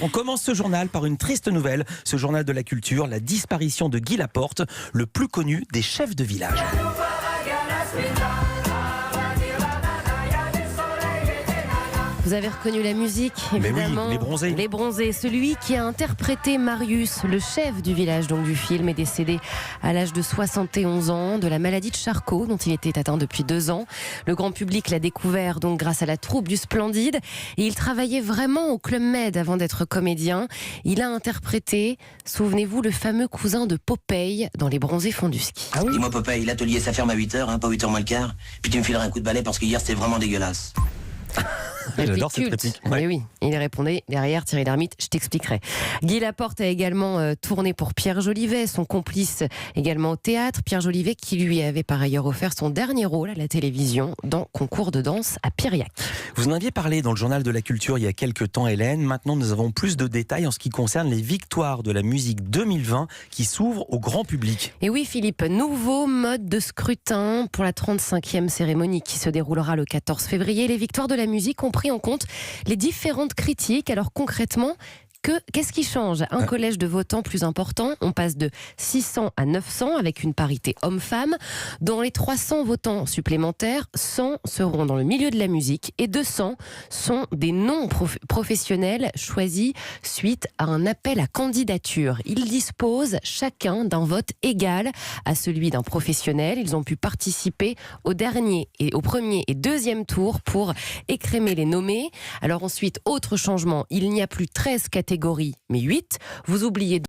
On commence ce journal par une triste nouvelle, ce journal de la culture, la disparition de Guy Laporte, le plus connu des chefs de village. Vous avez reconnu la musique, évidemment. Mais oui, les Bronzés. Les Bronzés. Celui qui a interprété Marius, le chef du village donc du film, est décédé à l'âge de 71 ans de la maladie de Charcot, dont il était atteint depuis 2 ans. Le grand public l'a découvert donc grâce à la troupe du Splendide. Et il travaillait vraiment au Club Med avant d'être comédien. Il a interprété, souvenez-vous, le fameux cousin de Popeye dans Les Bronzés font du ski. Ah oui. Dis-moi Popeye, l'atelier ça ferme à 8h, pas 8h moins le quart. Puis tu me fileras un coup de balai parce que hier c'était vraiment dégueulasse. J'adore cette Culte. réplique. Oui, oui. Il répondait derrière, Thierry Lhermitte, je t'expliquerai. Guy Laporte a également tourné pour Pierre Jolivet, son complice également au théâtre. Pierre Jolivet qui lui avait par ailleurs offert son dernier rôle à la télévision dans Concours de danse à Piriac. Vous en aviez parlé dans le journal de la culture il y a quelques temps, Hélène. Maintenant, nous avons plus de détails en ce qui concerne les victoires de la musique 2020 qui s'ouvrent au grand public. Et oui, Philippe, nouveau mode de scrutin pour la 35e cérémonie qui se déroulera le 14 février. Les victoires de la musique ont pris en compte les différentes critiques. Alors concrètement, qu'est-ce qui change? Un collège de votants plus important, on passe de 600 à 900 avec une parité homme-femme. Dans les 300 votants supplémentaires, 100 seront dans le milieu de la musique et 200 sont des non-professionnels choisis suite à un appel à candidature. Ils disposent chacun d'un vote égal à celui d'un professionnel. Ils ont pu participer au premier et deuxième tour pour écrémer les nommés. Alors ensuite, autre changement, il n'y a plus 13 catégories, mais 8. Vous oubliez